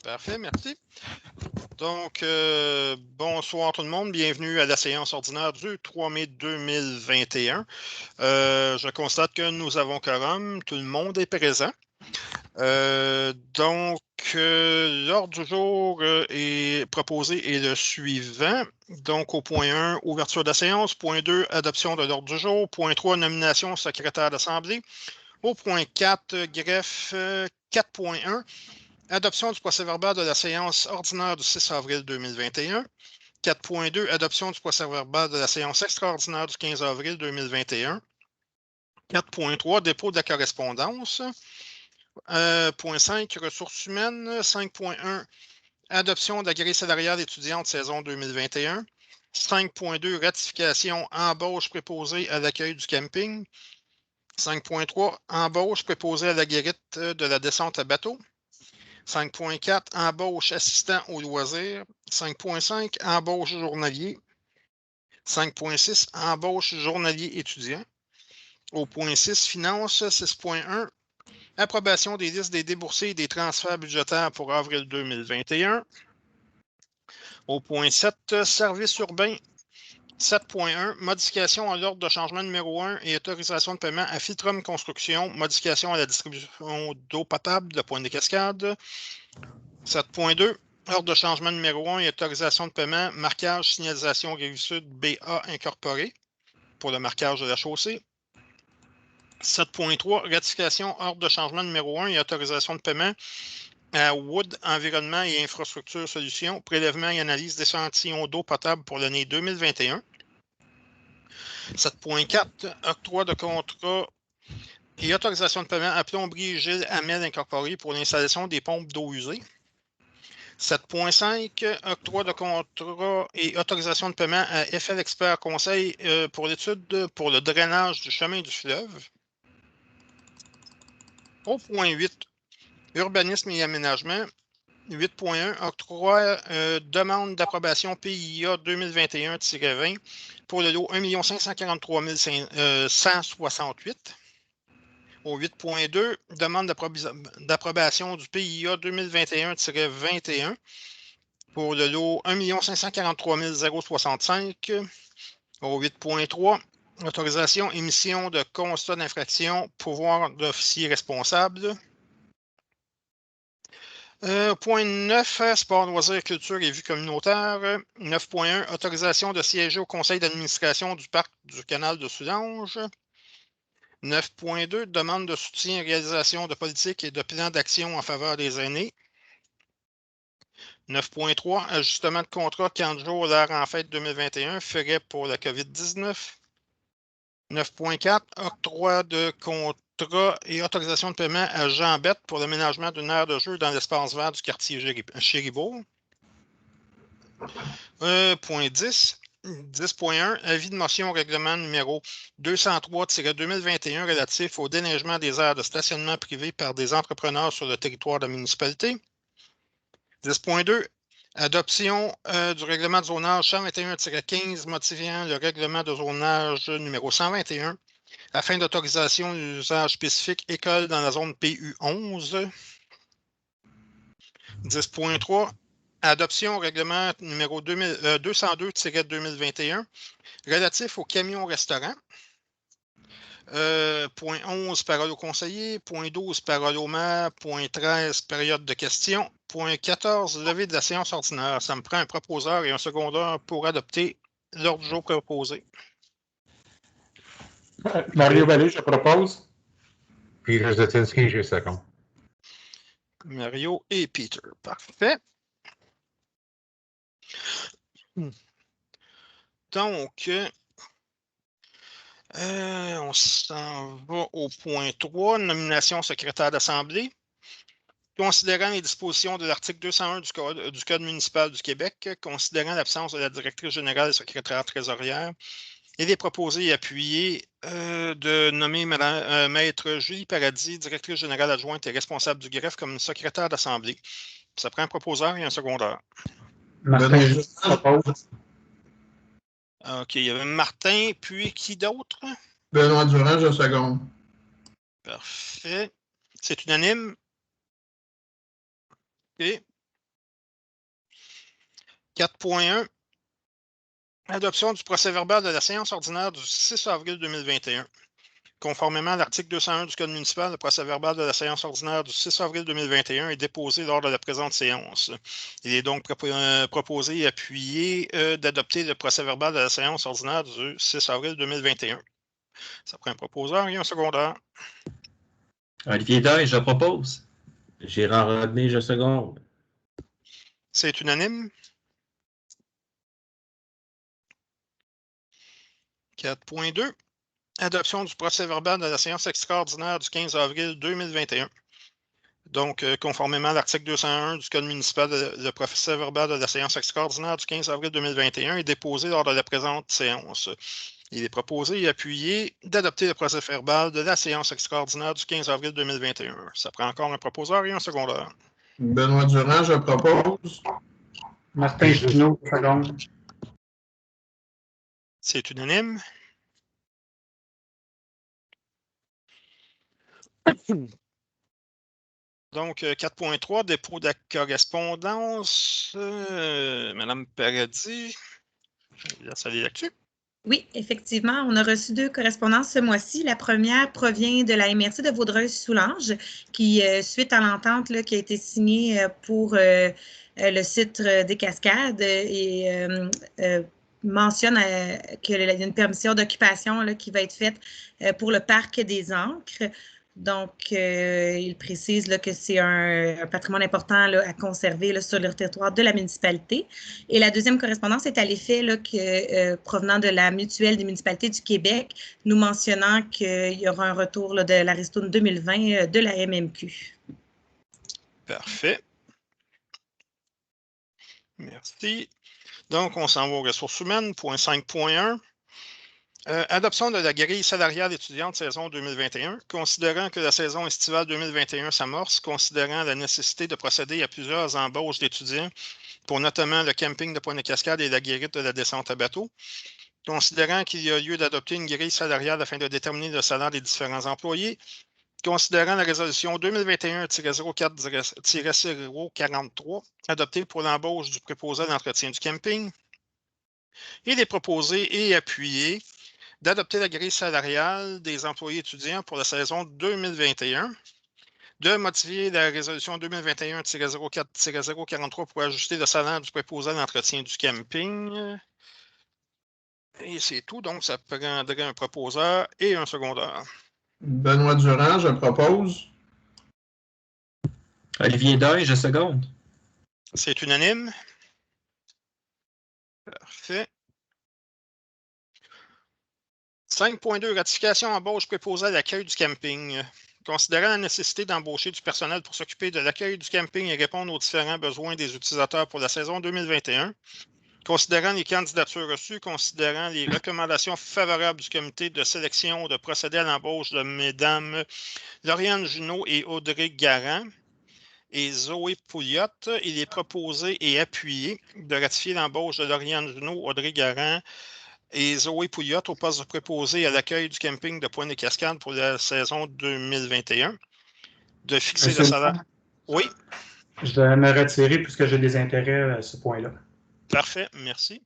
Parfait, merci. Donc, bonsoir tout le monde. Bienvenue à la séance ordinaire du 3 mai 2021. Je constate que nous avons quorum. Tout le monde est présent. L'ordre du jour est proposé est le suivant. Donc, au point 1, ouverture de la séance. Point 2, adoption de l'ordre du jour. Point 3, nomination secrétaire d'Assemblée. Au point 4, greffe 4.1. Adoption du procès-verbal de la séance ordinaire du 6 avril 2021. 4.2. Adoption du procès-verbal de la séance extraordinaire du 15 avril 2021. 4.3. Dépôt de la correspondance. Point 5. Ressources humaines. 5.1. Adoption de la grille salariale étudiante saison 2021. 5.2. Ratification embauche préposée à l'accueil du camping. 5.3. Embauche préposée à la guérite de la descente à bateau. 5.4, embauche assistant aux loisirs. 5.5, embauche journalier. 5.6, embauche journalier étudiant. Au point 6, finances. 6.1, approbation des listes des déboursés et des transferts budgétaires pour avril 2021. Au point 7, services urbains. 7.1, modification à l'ordre de changement numéro 1 et autorisation de paiement à Filtrum Construction, modification à la distribution d'eau potable de Pointe-des-Cascades. 7.2, ordre de changement numéro 1 et autorisation de paiement, marquage, signalisation Rive-Sud BA incorporé pour le marquage de la chaussée. 7.3, ratification, ordre de changement numéro 1 et autorisation de paiement à Wood Environnement et Infrastructure Solutions, prélèvement et analyse d'échantillons d'eau potable pour l'année 2021. 7.4, octroi de contrat et autorisation de paiement à Plomberie Gilles Hamel incorporé pour l'installation des pompes d'eau usée. 7.5, octroi de contrat et autorisation de paiement à FL Expert Conseil pour l'étude pour le drainage du chemin du fleuve. Au point 8, urbanisme et aménagement. 8.1, octroi demande d'approbation PIA 2021-20 pour le lot 1 543 168. Au 8.2, demande d'approbation du PIA 2021-21 pour le lot 1 543 065. Au 8.3, autorisation, émission de constat d'infraction, pouvoir d'officier responsable. Point 9, sport, loisirs, culture et vie communautaire. 9.1, autorisation de siéger au conseil d'administration du parc du canal de Soulanges. 9.2, demande de soutien et réalisation de politiques et de plans d'action en faveur des aînés. 9.3, ajustement de contrat 40 jours l'heure en fête 2021, frais pour la COVID-19. 9.4, octroi de contrat et autorisation de paiement à Jean Bette pour l'aménagement d'une aire de jeu dans l'espace vert du quartier Chéribourg. Point 10. 10.1, avis de motion au règlement numéro 203-2021 relatif au déneigement des aires de stationnement privées par des entrepreneurs sur le territoire de la municipalité. 10.2, adoption du règlement de zonage 121-15 modifiant le règlement de zonage numéro 121 afin d'autorisation d'usage spécifique école dans la zone PU11. 10.3, adoption au règlement numéro 202-2021 relatif aux camions-restaurants. Point 11, parole au conseiller. Point 12, parole au maire. Point 13, période de questions. Point 14, levée de la séance ordinaire. Ça me prend un proposeur et un secondeur pour adopter l'ordre du jour proposé. Mario Vallée, je propose. Peter Zatinski, je second. Mario et Peter. Parfait. Donc, on s'en va au point 3, nomination secrétaire d'Assemblée. Considérant les dispositions de l'article 201 du Code municipal du Québec, considérant l'absence de la directrice générale et secrétaire trésorière, il est proposé et appuyé de nommer Maître Julie Paradis, directrice générale adjointe et responsable du greffe, comme secrétaire d'Assemblée. Ça prend un proposeur et un secondaire. Martin, je propose. OK, il y avait Martin, puis qui d'autre? Benoît Durand, je seconde. Parfait. C'est unanime? OK. 4.1. Adoption du procès-verbal de la séance ordinaire du 6 avril 2021. Conformément à l'article 201 du Code municipal, le procès-verbal de la séance ordinaire du 6 avril 2021 est déposé lors de la présente séance. Il est donc proposé et appuyé d'adopter le procès-verbal de la séance ordinaire du 6 avril 2021. Ça prend un proposeur et un secondaire. Olivier Daye, je propose. Gérard Rodney, je seconde. C'est unanime. 4.2. Adoption du procès-verbal de la séance extraordinaire du 15 avril 2021. Donc, conformément à l'article 201 du Code municipal, le procès-verbal de la séance extraordinaire du 15 avril 2021 est déposé lors de la présente séance. Il est proposé et appuyé d'adopter le procès-verbal de la séance extraordinaire du 15 avril 2021. Ça prend encore un proposeur et un secondaire. Benoît Durand, je propose. Martin Junot, seconde. C'est unanime. Donc, 4.3, dépôt de la correspondance. Madame Paradis, je vais laisser aller là-dessus. Oui, effectivement, on a reçu 2 correspondances ce mois-ci. La première provient de la MRC de Vaudreuil-Soulanges, qui, suite à l'entente qui a été signée pour le site des Cascades, mentionne qu'il y a une permission d'occupation qui va être faite pour le parc des Ancres. Donc, il précise que c'est un patrimoine important à conserver sur le territoire de la municipalité. Et la deuxième correspondance est à l'effet provenant de la mutuelle des municipalités du Québec, nous mentionnant qu'il y aura un retour de la ristourne 2020 de la MMQ. Parfait. Merci. Donc, on s'en va aux ressources humaines, point 5.1. Adoption de la grille salariale étudiante saison 2021. Considérant que la saison estivale 2021 s'amorce, considérant la nécessité de procéder à plusieurs embauches d'étudiants pour notamment le camping de Pointe-des-Cascades et la guérite de la descente à bateau, considérant qu'il y a lieu d'adopter une grille salariale afin de déterminer le salaire des différents employés, considérant la résolution 2021-04-043 adoptée pour l'embauche du préposé à l'entretien du camping, il est proposé et appuyé d'adopter la grille salariale des employés étudiants pour la saison 2021, de modifier la résolution 2021-04-043 pour ajuster le salaire du préposé à l'entretien du camping. Et c'est tout, donc ça prendrait un proposeur et un secondaire. Benoît Durand, je propose. Olivier Daye, je seconde. C'est unanime. Parfait. 5.2. Ratification embauche préposée à l'accueil du camping. Considérant la nécessité d'embaucher du personnel pour s'occuper de l'accueil du camping et répondre aux différents besoins des utilisateurs pour la saison 2021, considérant les candidatures reçues, considérant les recommandations favorables du comité de sélection de procéder à l'embauche de Mesdames Lauriane Junot et Audrey Garand et Zoé Pouliot, il est proposé et appuyé de ratifier l'embauche de Lauriane Junot, Audrey Garand et Zoé Pouliot au poste de préposé à l'accueil du camping de Pointe-des-Cascades pour la saison 2021, de fixer Monsieur le salaire. Oui, Je vais me retirer puisque j'ai des intérêts à ce point-là. parfait, merci.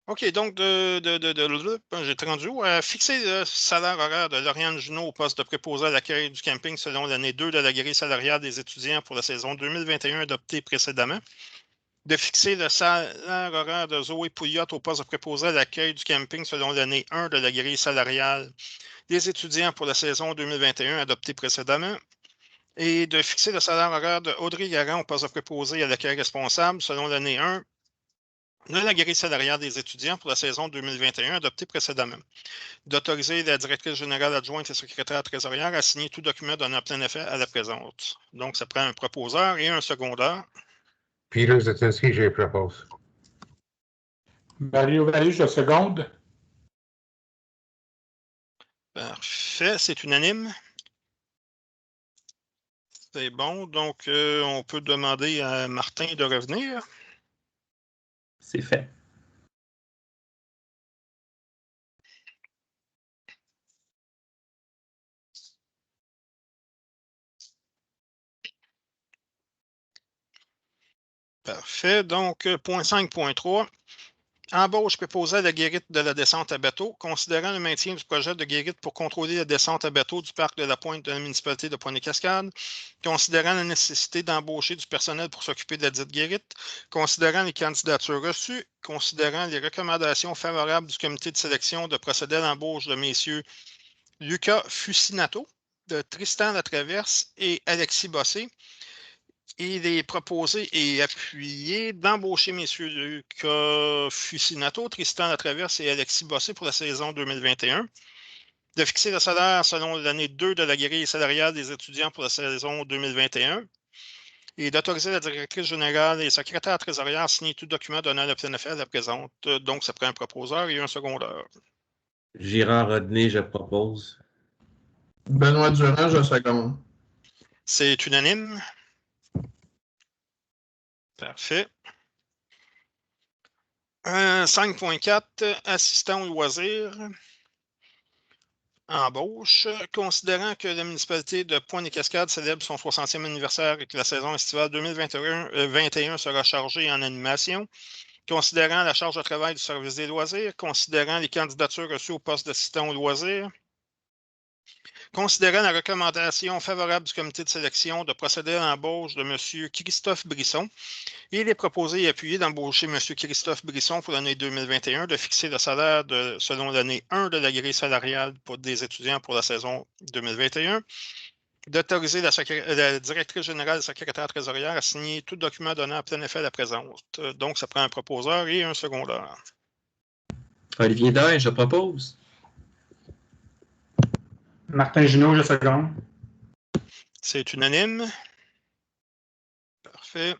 OK, donc j'ai rendu où? Fixer le salaire horaire de Lauriane Junot au poste de préposé à l'accueil du camping selon l'année 2 de la grille salariale des étudiants pour la saison 2021 adoptée précédemment. De fixer le salaire horaire de Zoé Pouliot au poste de préposé à l'accueil du camping selon l'année 1 de la grille salariale des étudiants pour la saison 2021 adoptée précédemment. Et de fixer le salaire horaire de Audrey Garand au poste de préposé à l'accueil responsable selon l'année 1 de la grille salariale des étudiants pour la saison 2021 adoptée précédemment. D'autoriser la directrice générale adjointe et secrétaire trésorière à signer tout document donnant plein effet à la présente. Donc, ça prend un proposeur et un secondaire. Peter Zetinski, je propose. Mario Vallée, je seconde. Parfait, c'est unanime. C'est bon, donc on peut demander à Martin de revenir. C'est fait. Parfait. Donc, point 5.3. Embauche préposée à la guérite de la descente à bateau. Considérant le maintien du projet de guérite pour contrôler la descente à bateau du parc de la Pointe de la municipalité de Pointe-des-Cascades, considérant la nécessité d'embaucher du personnel pour s'occuper de la dite guérite, considérant les candidatures reçues, considérant les recommandations favorables du comité de sélection de procéder à l'embauche de messieurs Lucas Fucinato, de Tristan Latraverse et Alexis Bossé, il est proposé et appuyé d'embaucher M. Lucas Fucinato, Tristan Latraverse et Alexis Bossé pour la saison 2021, de fixer le salaire selon l'année 2 de la grille salariale des étudiants pour la saison 2021 et d'autoriser la directrice générale et secrétaire trésorière à signer tout document donnant le plein effet à la présente. Donc, ça prend un proposeur et un secondeur. Gérard Rodney, je propose. Benoît Durand, je seconde. C'est unanime. Parfait. 5.4, assistant au loisir. Embauche. Considérant que la municipalité de Pointe-des-Cascades célèbre son 60e anniversaire et que la saison estivale 2021 sera chargée en animation, considérant la charge de travail du service des loisirs, considérant les candidatures reçues au poste d'assistant au loisir, considérant la recommandation favorable du comité de sélection de procéder à l'embauche de M. Christophe Brisson, il est proposé et appuyé d'embaucher M. Christophe Brisson pour l'année 2021, de fixer le salaire selon l'année 1 de la grille salariale des étudiants pour la saison 2021, d'autoriser la directrice générale et secrétaire trésorière à signer tout document donnant à plein effet à la présente. Donc, ça prend un proposeur et un secondeur. Olivier Daye, je propose. Martin Junot, je seconde. C'est unanime. Parfait.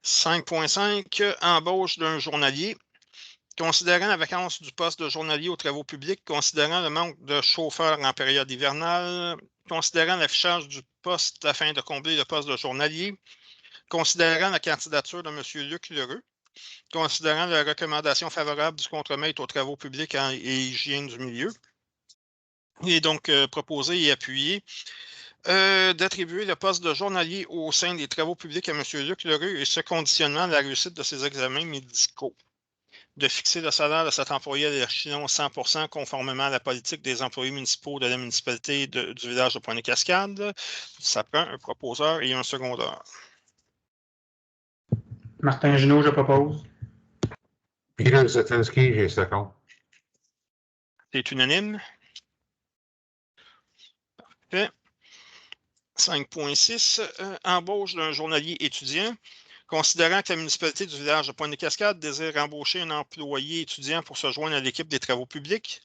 5.5, embauche d'un journalier. Considérant la vacance du poste de journalier aux travaux publics, considérant le manque de chauffeurs en période hivernale, considérant l'affichage du poste afin de combler le poste de journalier, considérant la candidature de M. Luc Lheureux, considérant la recommandation favorable du contremaître aux travaux publics et hygiène du milieu, il est donc proposé et appuyé d'attribuer le poste de journalier au sein des travaux publics à M. Luc Lheureux et ce conditionnement à la réussite de ses examens médicaux. De fixer le salaire de cet employé à l'échelon 100% conformément à la politique des employés municipaux de la municipalité du village de Pointe-des-Cascades. Ça prend un proposeur et un secondeur. Martin Junot, je propose. Peter Zetinski, je seconde. C'est unanime. Parfait. 5.6, embauche d'un journalier étudiant. Considérant que la municipalité du village de Pointe-des-Cascades désire embaucher un employé étudiant pour se joindre à l'équipe des travaux publics,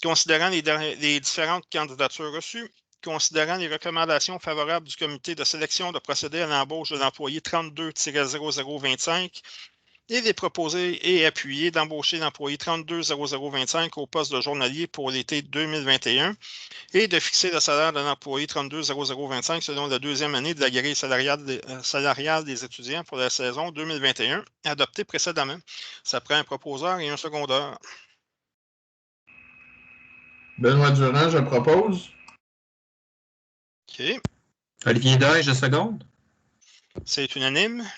considérant les différentes candidatures reçues, considérant les recommandations favorables du comité de sélection de procéder à l'embauche de l'employé 32-0025, il est proposé et appuyé d'embaucher l'employé 32-0025 au poste de journalier pour l'été 2021 et de fixer le salaire de l'employé 32-0025 selon la deuxième année de la grille salariale des étudiants pour la saison 2021, adoptée précédemment. Ça prend un proposeur et un secondeur. Benoît Durand, je propose. OK. Olivier Daye, je seconde. C'est unanime.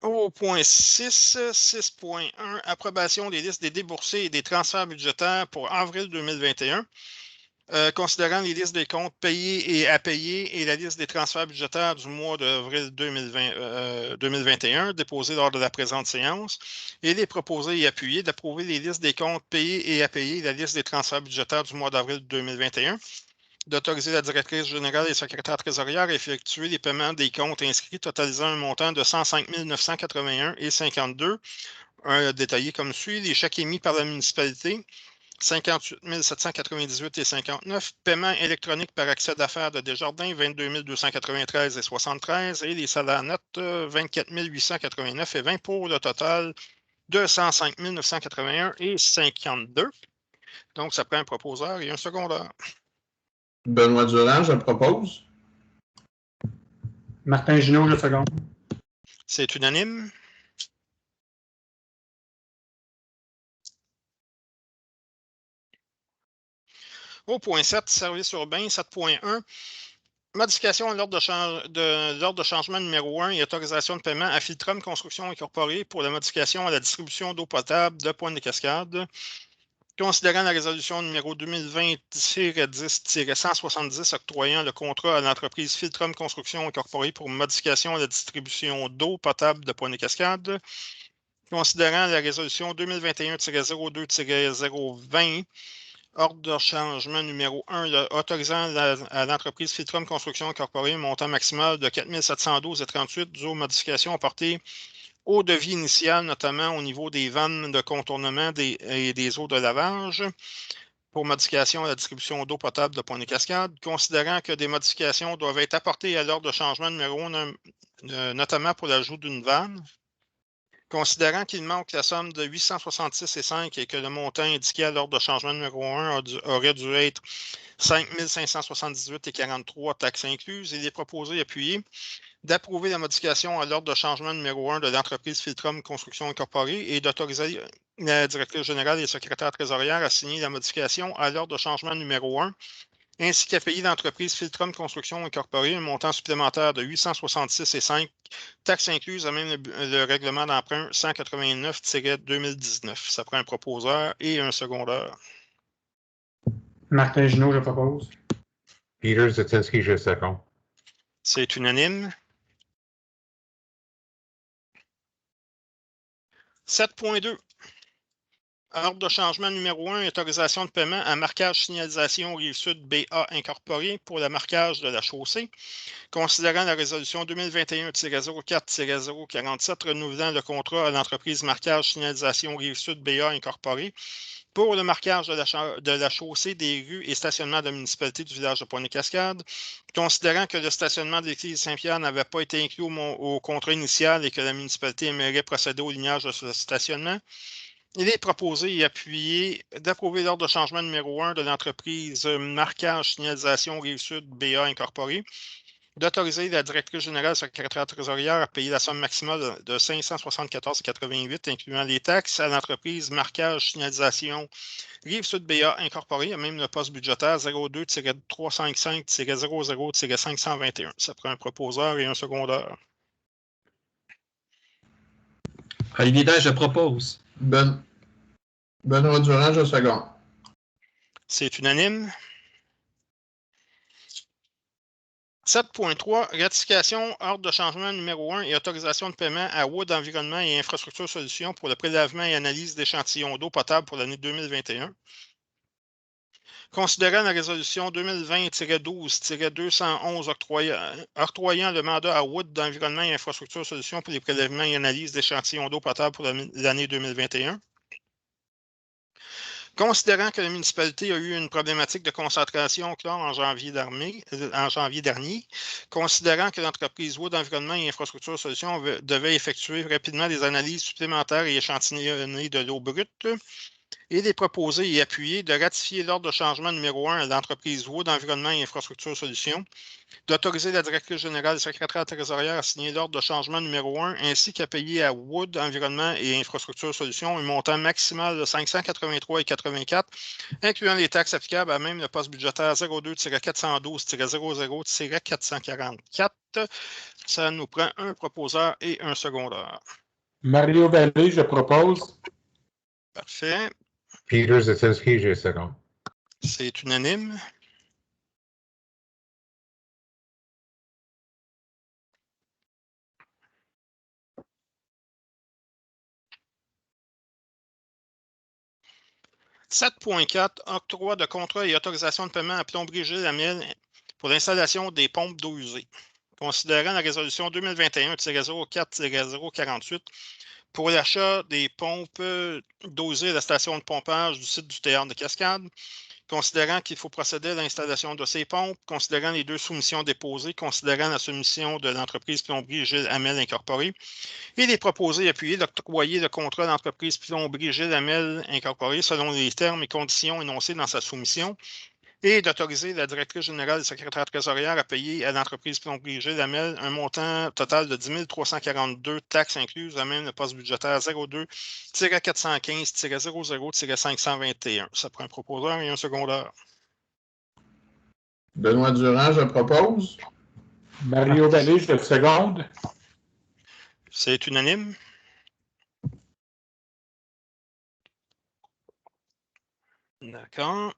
Au point 6, 6.1, approbation des listes des déboursés et des transferts budgétaires pour avril 2021. Considérant les listes des comptes payés et à payer et la liste des transferts budgétaires du mois d'avril 2021 déposés lors de la présente séance, il est proposé et appuyé d'approuver les listes des comptes payés et à payer et la liste des transferts budgétaires du mois d'avril 2021, d'autoriser la directrice générale et secrétaire trésorière à effectuer les paiements des comptes inscrits totalisant un montant de 105 981,52 détaillé comme suit. Les chèques émis par la municipalité, 58 798,59. Paiement électronique par accès d'affaires de Desjardins, 22 293,73. Et les salaires nets, 24 889,20 pour le total de 105 981,52. Donc, ça prend un proposeur et un secondeur. Benoît Durand, je propose. Martin Junot, je seconde. C'est unanime. Au point 7, service urbain, 7.1. Modification à l'ordre de changement numéro 1 et autorisation de paiement à Filtrum Construction Incorporée pour la modification à la distribution d'eau potable de Pointe-des-Cascades. Considérant la résolution numéro 2020-10-170 octroyant le contrat à l'entreprise Filtrum Construction Incorporée pour modification à la distribution d'eau potable de Pointe-des-Cascades. Considérant la résolution 2021-02-020, ordre de changement numéro 1, autorisant à l'entreprise Filtrum Construction Incorporée un montant maximal de 4 712,38 dû aux modifications apportées au devis initial, notamment au niveau des vannes de contournement et des eaux de lavage, pour modification à la distribution d'eau potable de Pointe-des-Cascades, considérant que des modifications doivent être apportées à l'ordre de changement numéro 1, notamment pour l'ajout d'une vanne. Considérant qu'il manque la somme de 866,5 et que le montant indiqué à l'ordre de changement numéro 1 aurait dû être 5 578,43 taxes incluses, il est proposé et appuyé d'approuver la modification à l'ordre de changement numéro 1 de l'entreprise Filtrum Construction Incorporée et d'autoriser la directrice générale et secrétaire trésorière à signer la modification à l'ordre de changement numéro 1 ainsi qu'à payer l'entreprise Filtrum Construction Incorporée un montant supplémentaire de 866,5 taxes incluses à même le règlement d'emprunt 189-2019. Ça prend un proposeur et un secondeur. Martin Ginault, je propose. Peter Zetinski, je seconde. C'est unanime. 7.2. Ordre de changement numéro 1, autorisation de paiement à marquage signalisation Rive-Sud BA Incorporé pour le marquage de la chaussée. Considérant la résolution 2021-04-047 renouvelant le contrat à l'entreprise marquage signalisation Rive-Sud BA Incorporé pour le marquage de la chaussée des rues et stationnement de la municipalité du village de Pointe-des-Cascades, considérant que le stationnement de l'église Saint-Pierre n'avait pas été inclus au contrat initial et que la municipalité aimerait procéder au lignage de ce stationnement, il est proposé et appuyé d'approuver l'ordre de changement numéro 1 de l'entreprise Marquage Signalisation Rive-Sud BA Incorporée, d'autoriser la directrice générale secrétaire trésorière à payer la somme maximale de 574,88, incluant les taxes, à l'entreprise Marquage Signalisation Rive-Sud BA Incorporée, à même le poste budgétaire 02-355-00-521. Ça prend un proposeur et un secondeur. Olivier Daye, je propose. Benoît Durand, je seconde. C'est unanime. 7.3, ratification, ordre de changement numéro 1 et autorisation de paiement à Wood Environnement et Infrastructure Solutions pour le prélèvement et analyse d'échantillons d'eau potable pour l'année 2021. Considérant la résolution 2020-12-211 octroyant le mandat à Wood d'Environnement et Infrastructure Solutions pour les prélèvements et analyses d'échantillons d'eau potable pour l'année 2021. Considérant que la municipalité a eu une problématique de concentration chlore en janvier dernier, considérant que l'entreprise Wood Environnement et Infrastructure Solutions devait effectuer rapidement des analyses supplémentaires et échantillonner de l'eau brute, il est proposé et appuyé de ratifier l'ordre de changement numéro 1 à l'entreprise Wood Environnement et Infrastructure Solutions, d'autoriser la directrice générale et secrétaire trésorière à signer l'ordre de changement numéro 1 ainsi qu'à payer à Wood Environnement et Infrastructure Solutions un montant maximal de 583,84, incluant les taxes applicables à même le poste budgétaire 02-412-00-444. Ça nous prend un proposeur et un secondeur. Mario Vallée, je propose. Parfait. Peter Zetinski, je seconde. C'est unanime. « 7.4 Octroi de contrat et autorisation de paiement à Plomberie Gilles Amiel pour l'installation des pompes d'eau usée. Considérant la résolution 2021-04-048 pour l'achat des pompes d'eau usée à la station de pompage du site du théâtre de Cascades, considérant qu'il faut procéder à l'installation de ces pompes, considérant les deux soumissions déposées, considérant la soumission de l'entreprise Plomberie Gilles Amiel Incorporée, il est proposé et appuyé d'octroyer le contrat d'entreprise Plomberie Gilles Amiel Incorporée selon les termes et conditions énoncés dans sa soumission et d'autoriser la directrice générale et secrétaire trésorière à payer à l'entreprise Plomberie Gilles Amiel un montant total de 10 342 taxes incluses à même le poste budgétaire 02-415-00-521. Ça prend un proposeur et un secondeur. Benoît Durand, je propose. Mario Vallée, je seconde. C'est unanime. D'accord.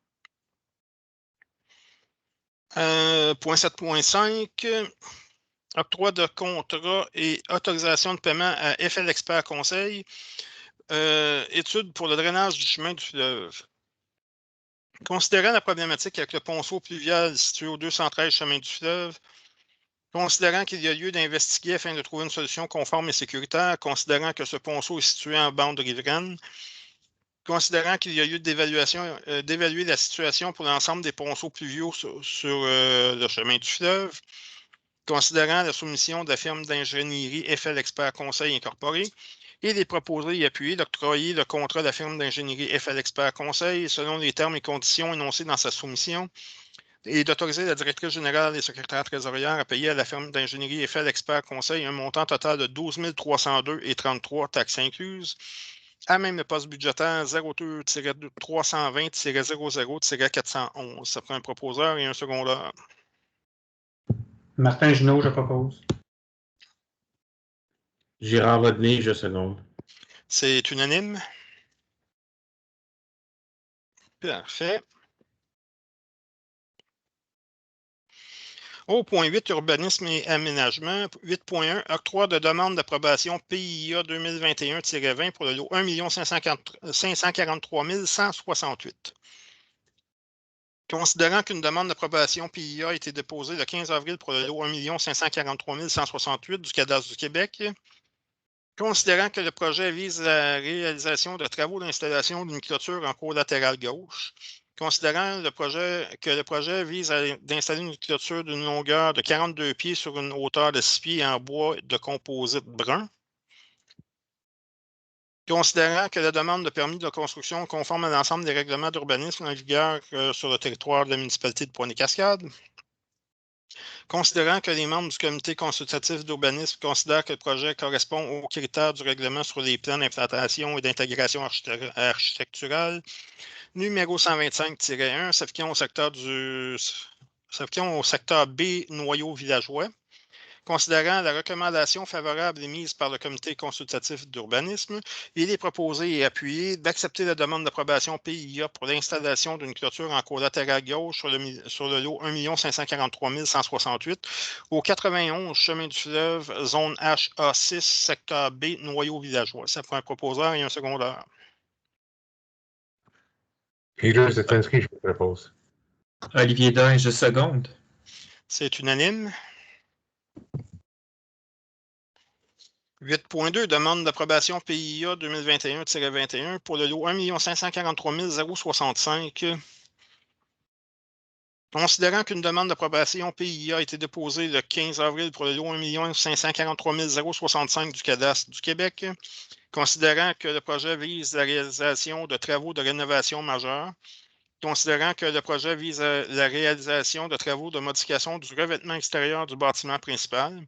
Point 7.5. Octroi de contrat et autorisation de paiement à FL Expert Conseil. Étude pour le drainage du chemin du fleuve. Considérant la problématique avec le ponceau pluvial situé au 213 chemin du fleuve, considérant qu'il y a lieu d'investiguer afin de trouver une solution conforme et sécuritaire, considérant que ce ponceau est situé en bande riveraine, considérant qu'il y a lieu d'évaluer la situation pour l'ensemble des ponceaux pluviaux sur le chemin du fleuve, considérant la soumission de la firme d'ingénierie FL Expert Conseil Incorporé, et les proposer et appuyer d'octroyer le contrat de la firme d'ingénierie FL Expert Conseil selon les termes et conditions énoncés dans sa soumission, et d'autoriser la directrice générale et secrétaire trésorière à payer à la firme d'ingénierie FL Expert Conseil un montant total de 12 302,33 taxes incluses, à même le poste budgétaire 02-320-00-411. Ça prend un proposeur et un secondeur. Martin Junot, je propose. Gérard Rodney, je seconde. C'est unanime. Parfait. Au point 8, urbanisme et aménagement. 8.1, octroi de demande d'approbation PIA 2021-20 pour le lot 1 543 168. Considérant qu'une demande d'approbation PIA a été déposée le 15 avril pour le lot 1 543 168 du Cadastre du Québec, considérant que le projet vise la réalisation de travaux d'installation d'une clôture en cour latérale gauche, considérant que le projet vise d'installer une clôture d'une longueur de 42 pieds sur une hauteur de 6 pieds en bois de composite brun, considérant que la demande de permis de construction conforme à l'ensemble des règlements d'urbanisme en vigueur sur le territoire de la municipalité de Pointe-des-Cascades, considérant que les membres du comité consultatif d'urbanisme considèrent que le projet correspond aux critères du règlement sur les plans d'implantation et d'intégration architecturale numéro 125-1, s'appliquant au secteur B, noyau villageois, considérant la recommandation favorable émise par le comité consultatif d'urbanisme, il est proposé et appuyé d'accepter la demande d'approbation PIA pour l'installation d'une clôture en cour latérale gauche sur le lot 1 543 168 au 91 chemin du fleuve, zone HA6, secteur B, noyau villageois. Ça prend un proposeur et un secondeur. Peter Zetinski, je propose. Olivier Dain, je seconde. C'est unanime. 8.2, demande d'approbation PIA 2021-21 pour le lot 1 543 065. Considérant qu'une demande d'approbation PIA a été déposée le 15 avril pour le lot 1 543 065 du Cadastre du Québec, considérant que le projet vise la réalisation de travaux de rénovation majeure, considérant que le projet vise la réalisation de travaux de modification du revêtement extérieur du bâtiment principal,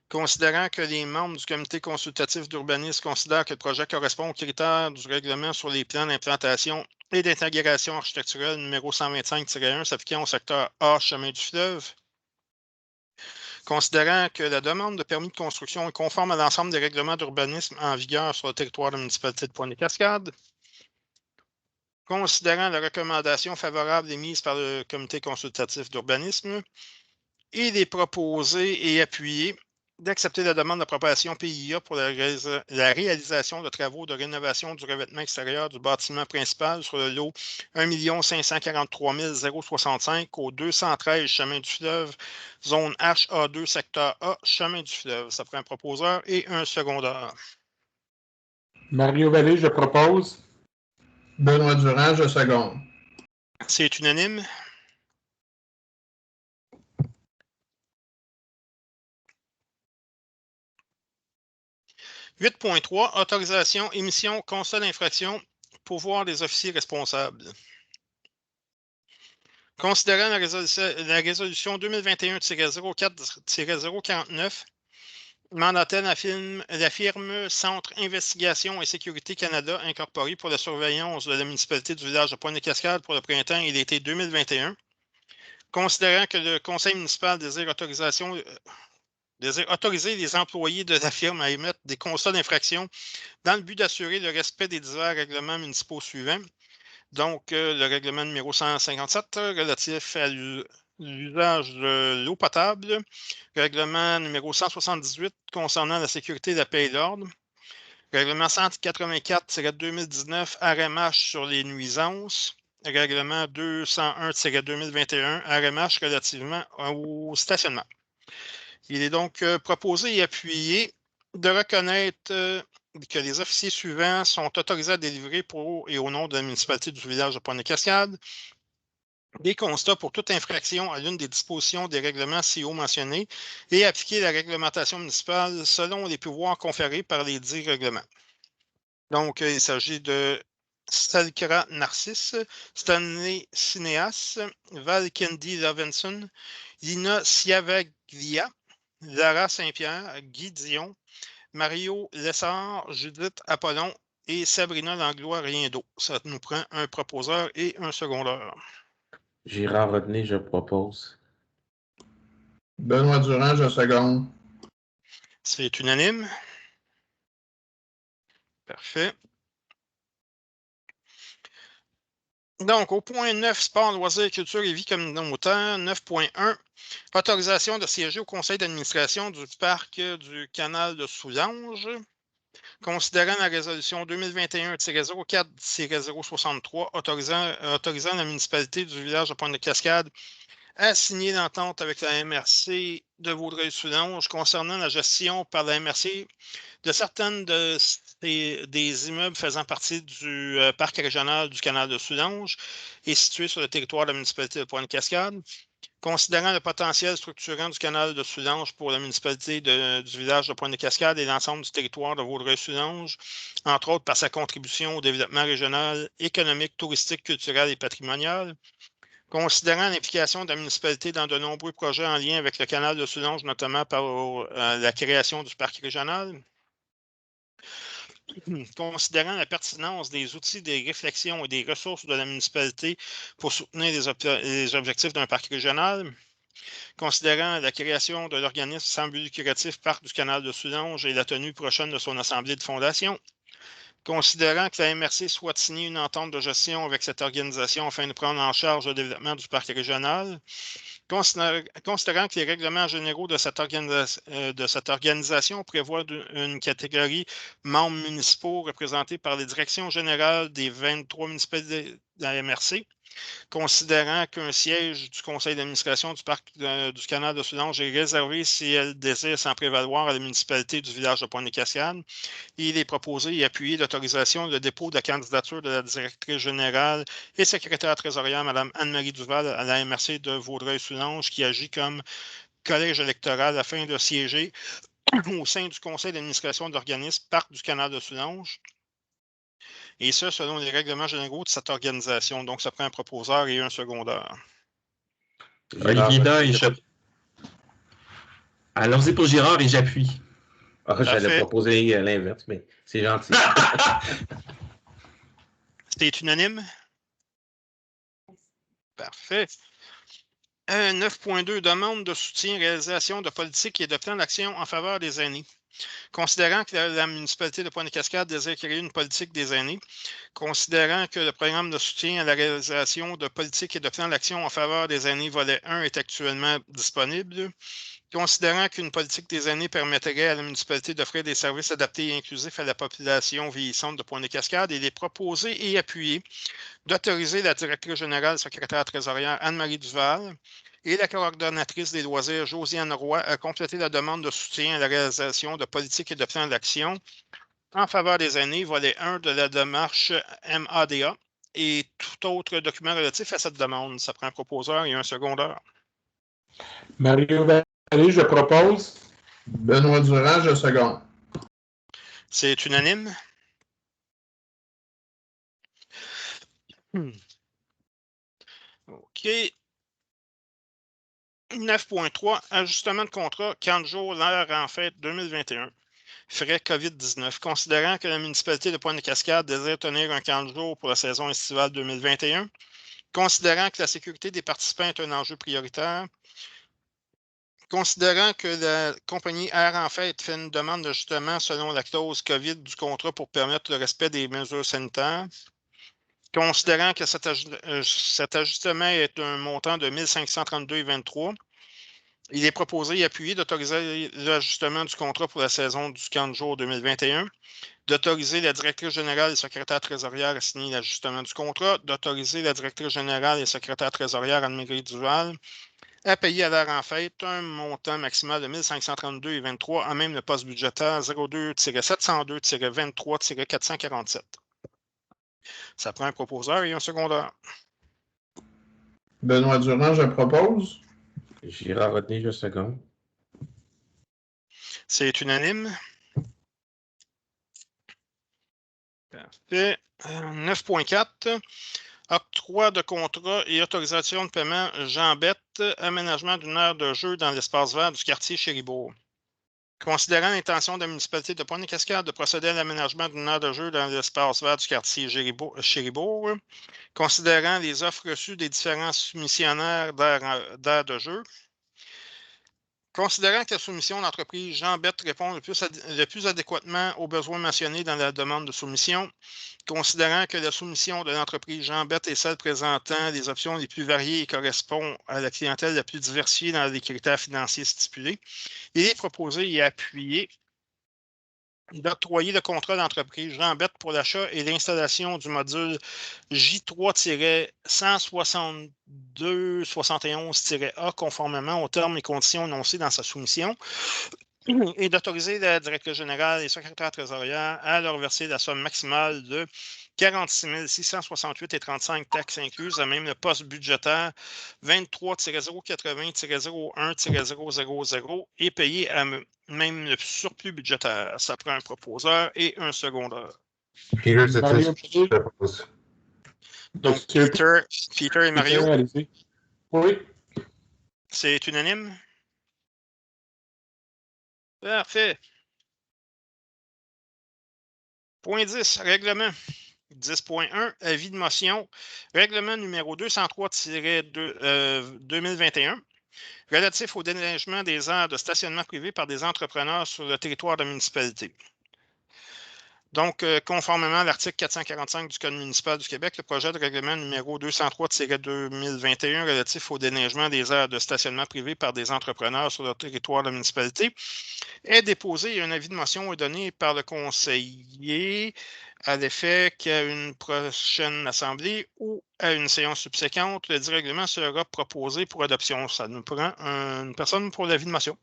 considérant que les membres du comité consultatif d'urbanisme considèrent que le projet correspond aux critères du règlement sur les plans d'implantation et d'intégration architecturale numéro 125-1 s'appliquant au secteur A, chemin du fleuve, considérant que la demande de permis de construction est conforme à l'ensemble des règlements d'urbanisme en vigueur sur le territoire de la municipalité de Pointe-des-Cascades, considérant la recommandation favorable émise par le comité consultatif d'urbanisme, il est proposé et appuyé d'accepter la demande d'approbation PIA pour la réalisation de travaux de rénovation du revêtement extérieur du bâtiment principal sur le lot 1 543 065 au 213 chemin du fleuve, zone HA2, secteur A, chemin du fleuve. Ça prend un proposeur et un secondeur. Mario Vallée, je propose. Benoît Durand, je seconde. C'est unanime. « 8.3 Autorisation, émission, constat d'infraction, pouvoir des officiers responsables. Considérant la résolution 2021-04-049, mandatant la firme Centre Investigation et Sécurité Canada Incorporé pour la surveillance de la municipalité du village de Pointe-des-Cascades pour le printemps et l'été 2021, Considérant que le conseil municipal désire autoriser les employés de la firme à émettre des constats d'infraction dans le but d'assurer le respect des divers règlements municipaux suivants. Donc, le règlement numéro 157 relatif à l'usage de l'eau potable, règlement numéro 178 concernant la sécurité, la paix et l'ordre, règlement 184-2019 RMH sur les nuisances, règlement 201-2021 RMH relativement au stationnement. Il est donc proposé et appuyé de reconnaître que les officiers suivants sont autorisés à délivrer pour et au nom de la municipalité du village de Pointe-des-Cascades des constats pour toute infraction à l'une des dispositions des règlements ci-haut mentionnés et appliquer la réglementation municipale selon les pouvoirs conférés par les dits règlements. Donc, il s'agit de Stalkera Narcisse, Stanley Cineas, Val Kendi Levinson, Lina Siavaglia, Lara Saint-Pierre, Guy Dion, Mario Lessard, Judith Apollon et Sabrina Langlois Riendeau. Ça nous prend un proposeur et un secondeur. Gérard Rodney, je propose. Benoît Durand, je seconde. C'est unanime. Parfait. Donc, au point 9, sport, loisirs, culture et vie communautaire, 9.1, autorisation de siéger au conseil d'administration du parc du canal de Soulanges. Considérant la résolution 2021-04-063 autorisant la municipalité du village de Pointe-de-Cascades à signer l'entente avec la MRC de Vaudreuil-Soulanges concernant la gestion par la MRC de certaines des immeubles faisant partie du parc régional du canal de Soulanges et situés sur le territoire de la municipalité de Pointe-Cascades. Considérant le potentiel structurant du canal de Soulanges pour la municipalité du village de Pointe-des-Cascades et l'ensemble du territoire de Vaudreuil-Soulanges, entre autres par sa contribution au développement régional, économique, touristique, culturel et patrimonial. Considérant l'implication de la municipalité dans de nombreux projets en lien avec le canal de Soulanges, notamment par la création du parc régional. Considérant la pertinence des outils, des réflexions et des ressources de la municipalité pour soutenir les objectifs d'un parc régional, considérant la création de l'organisme sans but lucratif Parc du canal de Soulanges et la tenue prochaine de son assemblée de fondation, considérant que la MRC souhaite signer une entente de gestion avec cette organisation afin de prendre en charge le développement du parc régional, considérant que les règlements généraux de cette organisation prévoient une catégorie membres municipaux représentés par les directions générales des 23 municipalités de la MRC, considérant qu'un siège du conseil d'administration du parc du canal de Soulanges est réservé si elle désire s'en prévaloir à la municipalité du village de Pointe-des-Cascades, il est proposé et appuyé l'autorisation de dépôt de la candidature de la directrice générale et secrétaire trésorière, Mme Anne-Marie Duval, à la MRC de Vaudreuil-Soulanges, qui agit comme collège électoral afin de siéger au sein du conseil d'administration de l'organisme Parc du canal de Soulanges. Et ce, selon les règlements généraux de cette organisation. Donc, ça prend un proposeur et un secondeur. Olivier Dain, allons-y pour Gérard et j'appuie. J'allais proposer l'inverse, mais c'est gentil. C'est unanime? Parfait. 9.2, demande de soutien, réalisation de politique et de plan d'action en faveur des aînés. Considérant que la municipalité de Pointe-des-Cascades désire créer une politique des aînés, considérant que le programme de soutien à la réalisation de politique et de plan d'action en faveur des aînés volet 1 est actuellement disponible, considérant qu'une politique des aînés permettrait à la municipalité d'offrir des services adaptés et inclusifs à la population vieillissante de Pointe-des-Cascades, il est proposé et appuyé d'autoriser la directrice générale secrétaire trésorière Anne-Marie Duval et la coordonnatrice des loisirs, Josiane Roy, a complété la demande de soutien à la réalisation de politiques et de plans d'action en faveur des aînés, volet 1 de la démarche MADA et tout autre document relatif à cette demande. Ça prend un proposeur et un secondeur. Mario Vallée, je propose. Benoît Durand, je seconde. C'est unanime? OK. 9.3, ajustement de contrat, 40 jours, l'heure en fête 2021. Frais COVID-19. Considérant que la municipalité de Pointe-des-Cascades désire tenir un 40 jours pour la saison estivale 2021, Considérant que la sécurité des participants est un enjeu prioritaire, considérant que la compagnie Air en Fête fait une demande d'ajustement selon la clause COVID du contrat pour permettre le respect des mesures sanitaires, considérant que cet ajustement est un montant de 1532,23, il est proposé et appuyé d'autoriser l'ajustement du contrat pour la saison du 40 jours 2021, d'autoriser la directrice générale et secrétaire trésorière à signer l'ajustement du contrat, d'autoriser la directrice générale et secrétaire trésorière Anne-Marie Duval à payer à l'heure en fête un montant maximal de 1532,23 en même le poste budgétaire 02-702-23-447. Ça prend un proposeur et un secondaire. Benoît Durand, je propose. Girard Rodney, je seconde. C'est unanime. Parfait. 9.4. Octroi de contrat et autorisation de paiement Jean Bette, aménagement d'une aire de jeu dans l'espace vert du quartier Chéribourg. Considérant l'intention de la municipalité de Pointe-Cascade de procéder à l'aménagement d'une aire de jeu dans l'espace vert du quartier Chéribourg, considérant les offres reçues des différents soumissionnaires d'aires de jeu, considérant que la soumission de l'entreprise Jean Bette répond le plus adéquatement aux besoins mentionnés dans la demande de soumission, considérant que la soumission de l'entreprise Jean Bette est celle présentant les options les plus variées et correspond à la clientèle la plus diversifiée dans les critères financiers stipulés, il est proposé et appuyé d'octroyer le contrat d'entreprise Jean Bette pour l'achat et l'installation du module J3-16271-A conformément aux termes et conditions énoncés dans sa soumission et d'autoriser la directrice générale et secrétaire trésorière à leur verser la somme maximale de 46 668,35 taxes incluses à même le poste budgétaire 23-080-01-000 et payer à même le surplus budgétaire. Ça prend un proposeur et un secondaire. Peter Zetinski, je propose. Donc, Peter et Mario, allez-y. Oui. c'est unanime? Parfait. Point 10, règlement. 10.1, avis de motion. Règlement numéro 203-2021 relatif au déneigement des aires de stationnement privé par des entrepreneurs sur le territoire de la municipalité. Donc, conformément à l'article 445 du Code municipal du Québec, le projet de règlement numéro 203-2021 relatif au déneigement des aires de stationnement privé par des entrepreneurs sur le territoire de la municipalité est déposé et un avis de motion est donné par le conseiller à l'effet qu'à une prochaine assemblée ou à une séance subséquente, le dit règlement sera proposé pour adoption. Ça nous prend une personne pour l'avis de motion.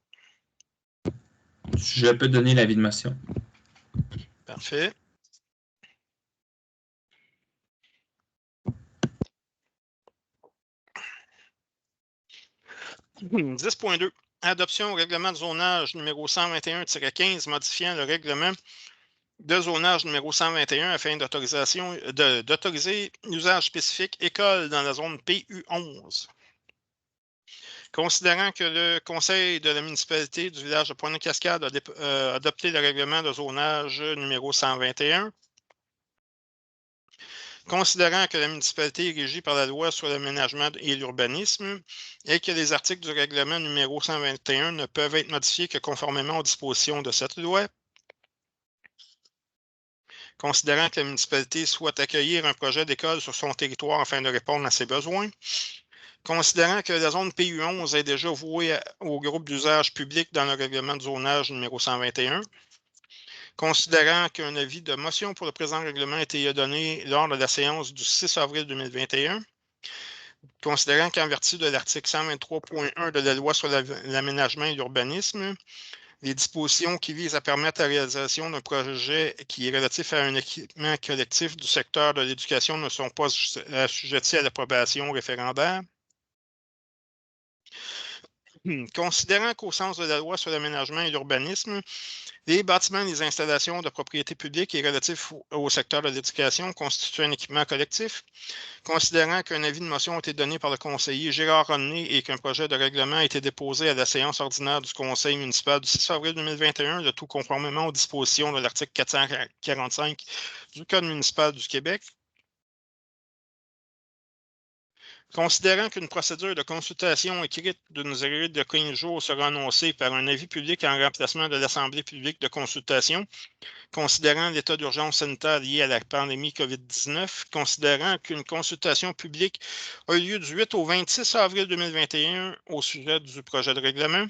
Je peux donner l'avis de motion. Parfait. « 10.2. Adoption au règlement de zonage numéro 121-15 modifiant le règlement de zonage numéro 121 afin d'autoriser l'usage spécifique école dans la zone PU11. Considérant que le conseil de la municipalité du village de Pointe-Cascade a adopté le règlement de zonage numéro 121, considérant que la municipalité est régie par la loi sur l'aménagement et l'urbanisme et que les articles du règlement numéro 121 ne peuvent être modifiés que conformément aux dispositions de cette loi, considérant que la municipalité souhaite accueillir un projet d'école sur son territoire afin de répondre à ses besoins, considérant que la zone PU11 est déjà vouée au groupe d'usage public dans le règlement de zonage numéro 121, considérant qu'un avis de motion pour le présent règlement a été donné lors de la séance du 6 avril 2021, considérant qu'en vertu de l'article 123.1 de la loi sur l'aménagement et l'urbanisme, les dispositions qui visent à permettre la réalisation d'un projet qui est relatif à un équipement collectif du secteur de l'éducation ne sont pas assujettis à l'approbation référendaire. Considérant qu'au sens de la loi sur l'aménagement et l'urbanisme, les bâtiments et les installations de propriété publique et relatifs au secteur de l'éducation constituent un équipement collectif, considérant qu'un avis de motion a été donné par le conseiller Gérard Rodney et qu'un projet de règlement a été déposé à la séance ordinaire du conseil municipal du 6 avril 2021, le tout conformément aux dispositions de l'article 445 du Code municipal du Québec. Considérant qu'une procédure de consultation écrite d'une durée de 15 jours sera annoncée par un avis public en remplacement de l'Assemblée publique de consultation, considérant l'état d'urgence sanitaire lié à la pandémie COVID-19, considérant qu'une consultation publique a eu lieu du 8 au 26 avril 2021 au sujet du projet de règlement,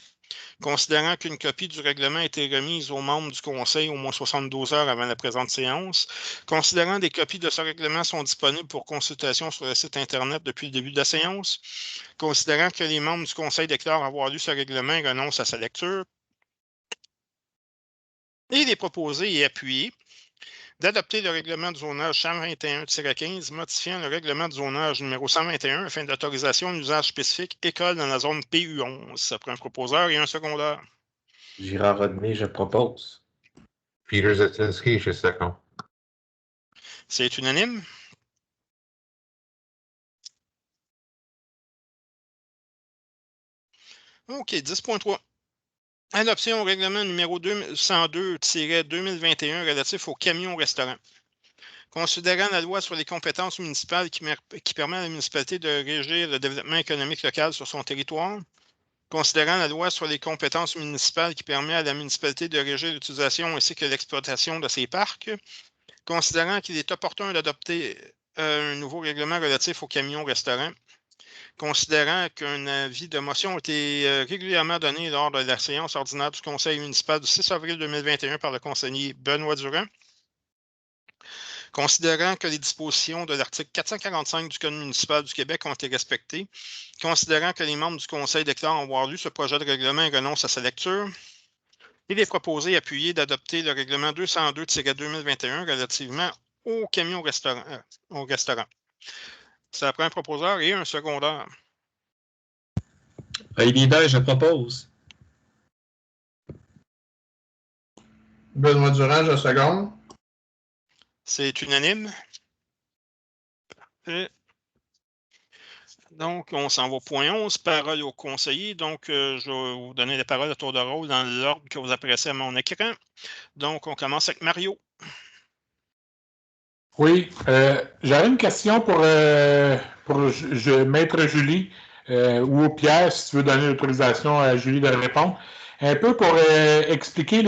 considérant qu'une copie du règlement a été remise aux membres du Conseil au moins 72 heures avant la présente séance, considérant des copies de ce règlement sont disponibles pour consultation sur le site Internet depuis le début de la séance, considérant que les membres du Conseil déclarent avoir lu ce règlement et renoncent à sa lecture, et il est proposé et appuyé d'adopter le règlement du zonage 121-15 modifiant le règlement du zonage numéro 121 afin d'autorisation d'usage spécifique école dans la zone PU11. Ça prend un proposeur et un secondaire. Girard Rodney, je propose. Peter Zetinski, je seconde. C'est unanime. OK, 10.3. Adoption au règlement numéro 202-2021 relatif aux camions-restaurants. Considérant la loi sur les compétences municipales qui permet à la municipalité de régir le développement économique local sur son territoire, considérant la loi sur les compétences municipales qui permet à la municipalité de régir l'utilisation ainsi que l'exploitation de ses parcs, considérant qu'il est opportun d'adopter un nouveau règlement relatif aux camions-restaurants, considérant qu'un avis de motion a été régulièrement donné lors de la séance ordinaire du Conseil municipal du 6 avril 2021 par le conseiller Benoît Durand, considérant que les dispositions de l'article 445 du Code municipal du Québec ont été respectées, considérant que les membres du Conseil déclarent avoir lu ce projet de règlement et renoncent à sa lecture, il est proposé et appuyé d'adopter le règlement 202-2021 relativement aux camions au restaurant. Ça prend un proposeur et un secondaire. Olivier Day, je propose. Benoît Durand, je seconde. C'est unanime. Parfait. Donc, on s'en va au point 11, parole au conseiller. Donc, je vais vous donner la parole à tour de rôle dans l'ordre que vous appréciez à mon écran. Donc, on commence avec Mario. Oui, j'aurais une question pour Maître Julie ou Pierre, si tu veux donner l'autorisation à Julie de répondre. Un peu pour expliquer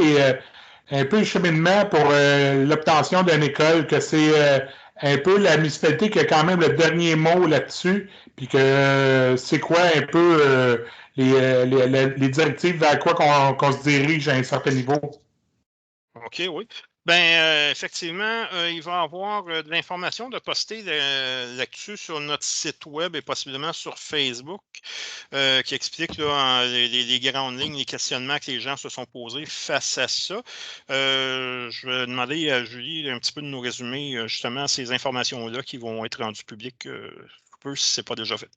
un peu le cheminement pour l'obtention d'une école, que c'est un peu la municipalité qui a quand même le dernier mot là-dessus, puis que c'est quoi un peu les directives vers quoi qu'on se dirige à un certain niveau. OK, oui. Bien, effectivement, il va y avoir de l'information de poster là-dessus sur notre site web et possiblement sur Facebook qui explique là, les grandes lignes, les questionnements que les gens se sont posés face à ça. Je vais demander à Julie un petit peu de nous résumer justement ces informations-là qui vont être rendues publiques peu si ce n'est pas déjà fait.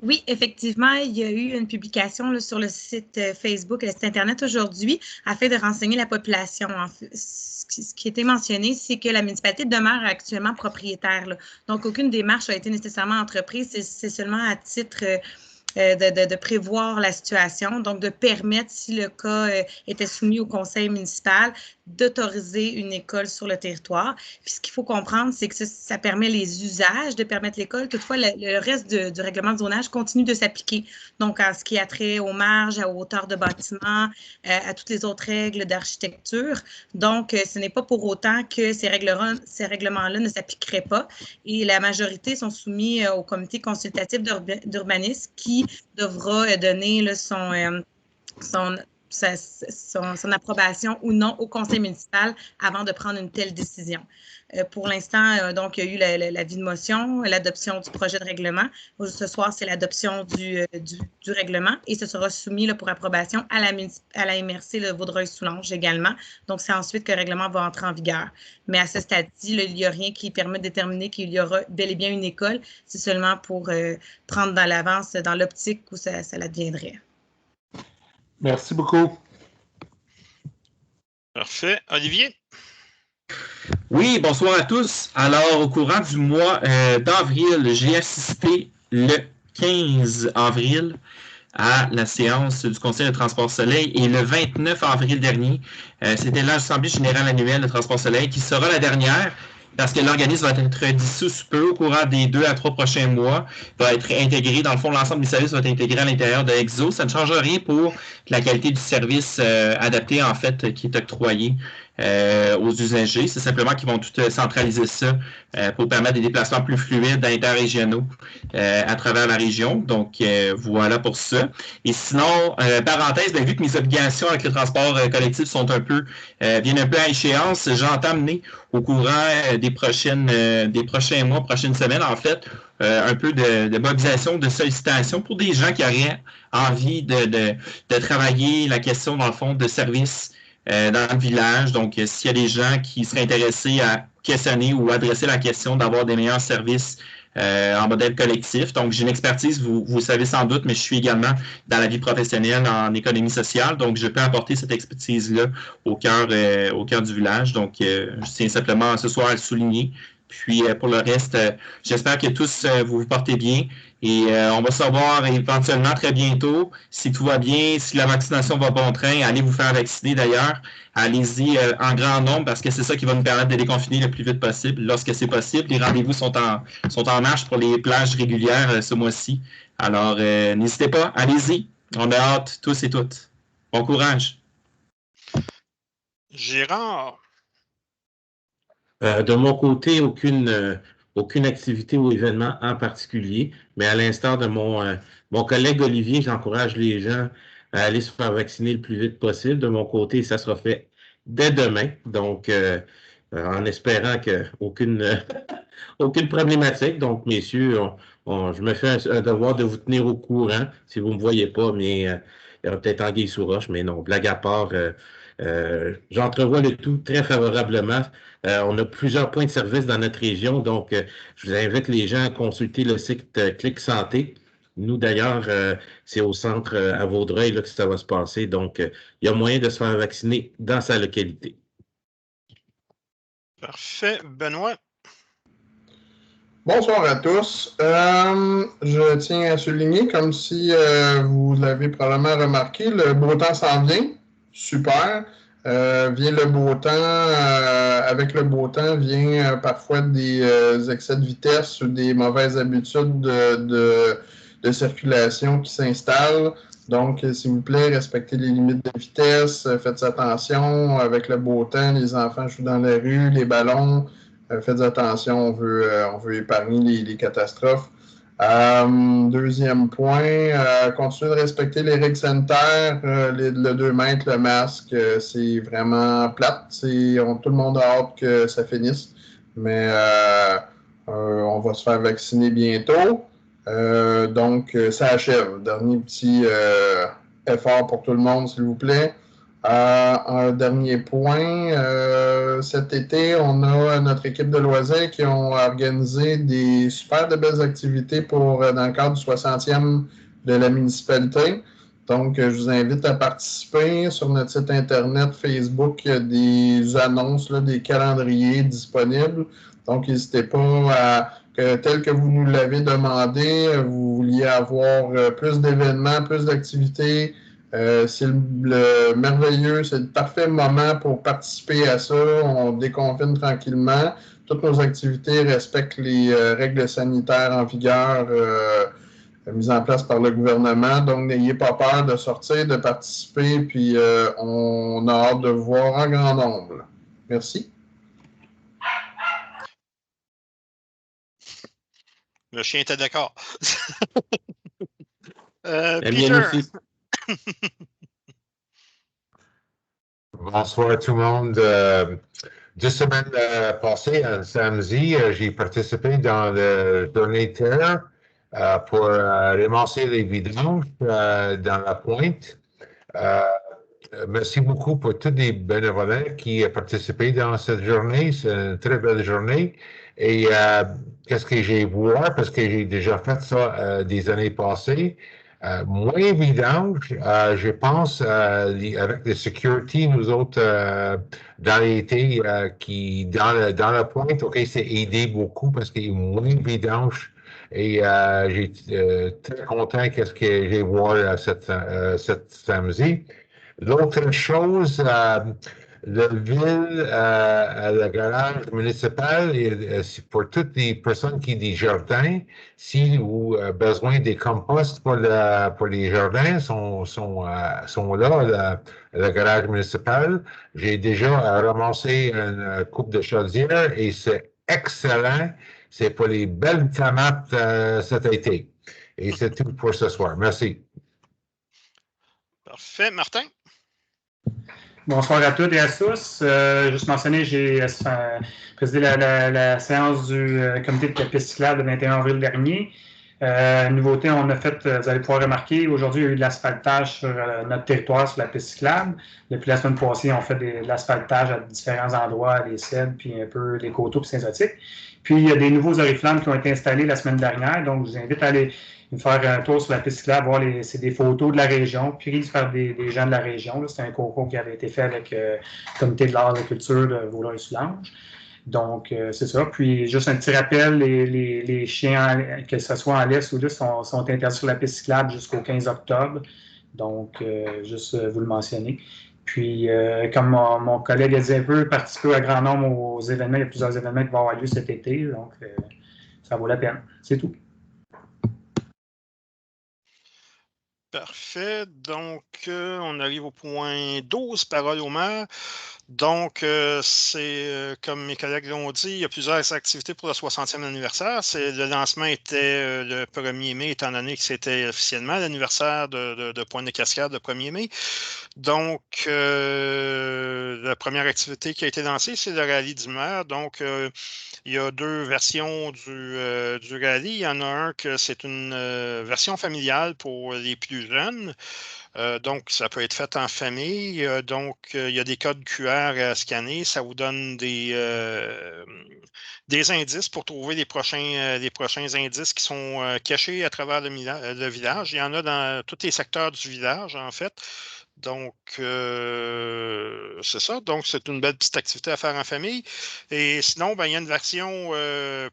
Oui, effectivement, il y a eu une publication là, sur le site Facebook et le site Internet aujourd'hui afin de renseigner la population. Ce qui a été mentionné, c'est que la municipalité demeure actuellement propriétaire. Là. Donc, aucune démarche a été nécessairement entreprise. C'est seulement à titre de prévoir la situation, donc de permettre, si le cas était soumis au conseil municipal, d'autoriser une école sur le territoire. Puis ce qu'il faut comprendre, c'est que ça permet les usages de permettre l'école. Toutefois, le reste du règlement de zonage continue de s'appliquer. Donc, en ce qui a trait aux marges, à hauteur de bâtiments, à toutes les autres règles d'architecture. Donc, ce n'est pas pour autant que ces règlements-là ne s'appliqueraient pas. Et la majorité sont soumis au comité consultatif d'urbanisme qui devra donner là, son approbation ou non au conseil municipal avant de prendre une telle décision. Pour l'instant, donc, il y a eu l'avis de motion, l'adoption du projet de règlement. Ce soir, c'est l'adoption du règlement et ce sera soumis là, pour approbation à la MRC de Vaudreuil-Soulanges également. Donc, c'est ensuite que le règlement va entrer en vigueur. Mais à ce stade-ci, il n'y a rien qui permet de déterminer qu'il y aura bel et bien une école. C'est seulement pour prendre dans l'avance dans l'optique où ça l'adviendrait. Merci beaucoup. Parfait. Olivier? Oui, bonsoir à tous. Alors, au courant du mois d'avril, j'ai assisté le 15 avril à la séance du Conseil de Transport Soleil et le 29 avril dernier, c'était l'Assemblée générale annuelle de Transport Soleil qui sera la dernière parce que l'organisme va être dissous sous peu au courant des 2 à 3 prochains mois, va être intégré, dans le fond, l'ensemble des services va être intégré à l'intérieur de Exo. Ça ne change rien pour la qualité du service adapté, en fait, qui est octroyé aux usagers. C'est simplement qu'ils vont tout centraliser ça pour permettre des déplacements plus fluides interrégionaux à travers la région. Donc, voilà pour ça. Et sinon, parenthèse, vu que mes obligations avec le transport collectif sont viennent un peu à échéance, j'entends mener au courant des prochains mois, prochaines semaines, en fait, un peu de mobilisation, de sollicitation pour des gens qui auraient envie de travailler la question, dans le fond, de services dans le village. Donc, s'il y a des gens qui seraient intéressés à questionner ou adresser la question d'avoir des meilleurs services en modèle collectif. Donc, j'ai une expertise, vous le savez sans doute, mais je suis également dans la vie professionnelle en économie sociale. Donc, je peux apporter cette expertise-là au cœur du village. Donc, je tiens simplement ce soir à le souligner. Puis, pour le reste, j'espère que tous vous vous portez bien. Et on va se revoir éventuellement très bientôt. Si tout va bien, si la vaccination va bon train, allez vous faire vacciner d'ailleurs. Allez-y en grand nombre parce que c'est ça qui va nous permettre de déconfiner le plus vite possible. Lorsque c'est possible, les rendez-vous sont en marche pour les plages régulières ce mois-ci. Alors, n'hésitez pas, allez-y. On a hâte, tous et toutes. Bon courage. Gérard. De mon côté, aucune activité ou événement en particulier, mais à l'instar de mon collègue Olivier, j'encourage les gens à aller se faire vacciner le plus vite possible. De mon côté, ça sera fait dès demain, donc en espérant qu'aucune aucune problématique. Donc, messieurs, je me fais un devoir de vous tenir au courant si vous ne me voyez pas, mais il y aura peut-être anguille sous roche, mais non, blague à part, j'entrevois le tout très favorablement. On a plusieurs points de service dans notre région, donc je vous invite les gens à consulter le site Clic Santé. Nous, d'ailleurs, c'est au centre à Vaudreuil là, que ça va se passer, donc il y a moyen de se faire vacciner dans sa localité. Parfait. Benoît? Bonsoir à tous. Je tiens à souligner, comme si vous l'avez probablement remarqué, le beau temps s'en vient. Super. Vient le beau temps. Avec le beau temps vient parfois des excès de vitesse ou des mauvaises habitudes de circulation qui s'installent. Donc, s'il vous plaît, respectez les limites de vitesse, faites attention. Avec le beau temps, les enfants jouent dans la rue, les ballons. Faites attention, on veut épargner les catastrophes. Deuxième point, continuez de respecter les règles sanitaires, le 2 mètres, le masque, c'est vraiment plate. Tout le monde a hâte que ça finisse, mais on va se faire vacciner bientôt. Donc, ça achève. Dernier petit effort pour tout le monde, s'il vous plaît. Un dernier point, cet été, on a notre équipe de loisirs qui ont organisé des super de belles activités dans le cadre du 60e de la municipalité. Donc, je vous invite à participer. Sur notre site Internet, Facebook, il y a des annonces, là, des calendriers disponibles. Donc, n'hésitez pas tel que vous nous l'avez demandé, vous vouliez avoir plus d'événements, plus d'activités. C'est le merveilleux, c'est le parfait moment pour participer à ça. On déconfine tranquillement. Toutes nos activités respectent les règles sanitaires en vigueur mises en place par le gouvernement. Donc, n'ayez pas peur de sortir, de participer, puis on a hâte de vous voir en grand nombre. Merci. Le chien était d'accord. Peter. Bonsoir tout le monde. 2 semaines passées, un samedi, j'ai participé dans le journée Terre pour ramasser les vidanges dans la pointe. Merci beaucoup pour tous les bénévoles qui ont participé dans cette journée. C'est une très belle journée. Et qu'est-ce que j'ai vu, parce que j'ai déjà fait ça des années passées. Moins vidange, je pense, avec les security, nous autres, dans l'été, dans la pointe, OK, c'est aidé beaucoup parce qu'il y a moins vidange. Et j'ai très content qu'est-ce que j'ai vu cette samedi. L'autre chose, la ville, le garage municipal, et, c'est pour toutes les personnes qui ont des jardins, si vous avez besoin des composts pour les jardins, sont là, le garage municipal. J'ai déjà ramassé une coupe de chaudière et c'est excellent. C'est pour les belles tomates cet été. Et c'est tout pour ce soir. Merci. Parfait. Martin? Bonsoir à toutes et à tous. Juste mentionner, j'ai présidé la séance du comité de la piste cyclable le 21 avril dernier. Nouveauté, on a fait, vous allez pouvoir remarquer, aujourd'hui, il y a eu de l'asphaltage sur notre territoire, sur la piste cyclable. Depuis la semaine passée, on fait de l'asphaltage à différents endroits, les cèdres, puis un peu les coteaux, puis Saint-Zotique. Puis, il y a des nouveaux oriflammes qui ont été installés la semaine dernière. Donc, je vous invite à aller faire un tour sur la piste cyclable, voir c'est des photos de la région, puis faire des gens de la région. C'est un concours qui avait été fait avec le comité de l'art et de la culture de Vaulx-Soulanges. Donc, c'est ça. Puis, juste un petit rappel, les chiens, que ce soit en l'Est ou l'Est, sont interdits sur la piste cyclable jusqu'au 15 octobre. Donc, juste vous le mentionner. Puis, comme mon collègue a dit un peu, participer à grand nombre aux événements. Il y a plusieurs événements qui vont avoir lieu cet été. Donc, ça vaut la peine. C'est tout. Parfait. Donc, on arrive au point 12, parole au maire. Donc, c'est comme mes collègues l'ont dit, il y a plusieurs activités pour le 60e anniversaire. Le lancement était le 1er mai, étant donné que c'était officiellement l'anniversaire de Pointe-des-Cascades le 1er mai. Donc, la première activité qui a été lancée, c'est le rallye du maire. Donc, il y a deux versions du rallye. Il y en a un que c'est une version familiale pour les plus jeunes. Donc, ça peut être fait en famille. Donc, il y a des codes QR à scanner. Ça vous donne des indices pour trouver les prochains indices qui sont cachés à travers le village. Il y en a dans tous les secteurs du village, en fait. Donc, c'est ça. Donc, c'est une belle petite activité à faire en famille. Et sinon, il y a une version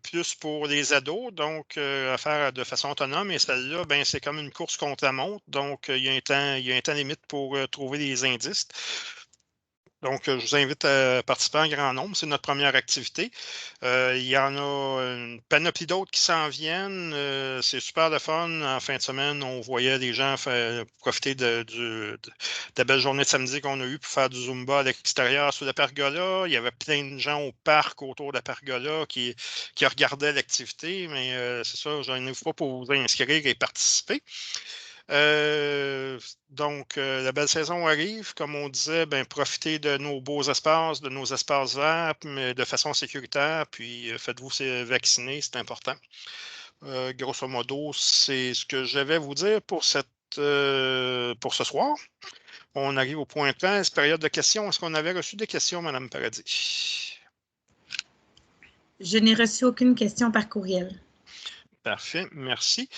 plus pour les ados, donc à faire de façon autonome. Et celle-là, c'est comme une course contre la montre. Donc, il y a un temps limite pour trouver des indices. Donc, je vous invite à participer en grand nombre. C'est notre première activité. Il y en a une panoplie d'autres qui s'en viennent. C'est super le fun. En fin de semaine, on voyait des gens profiter de la belle journée de samedi qu'on a eue pour faire du Zumba à l'extérieur sous la pergola. Il y avait plein de gens au parc autour de la pergola qui regardaient l'activité. Mais c'est ça, je n'invite pas pour vous inscrire et participer. Donc, la belle saison arrive. Comme on disait, profitez de nos beaux espaces, de nos espaces verts, mais de façon sécuritaire. Puis, faites-vous vacciner, c'est important. Grosso modo, c'est ce que j'avais à vous dire pour ce soir. On arrive au point 13, période de questions. Est-ce qu'on avait reçu des questions, Mme Paradis? Je n'ai reçu aucune question par courriel. Parfait, merci.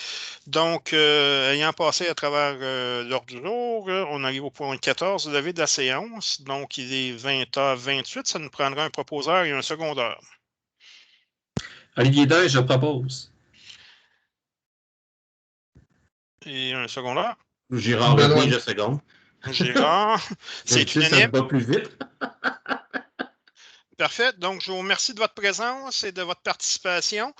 Donc, ayant passé à travers l'ordre du jour, on arrive au point 14, levé de la séance. Donc, il est 20h28. Ça nous prendra un proposeur et un secondeur. Olivier Day, je propose. Et un secondeur? Gérard Redney, je seconde. Gérard, c'est unanime. Ça va plus vite. Parfait. Donc, je vous remercie de votre présence et de votre participation.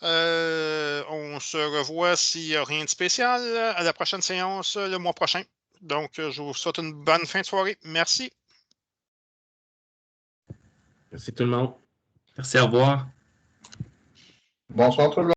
On se revoit s'il n'y a rien de spécial à la prochaine séance le mois prochain. Donc, je vous souhaite une bonne fin de soirée. Merci. Merci tout le monde. Merci, au revoir. Bonsoir tout le monde.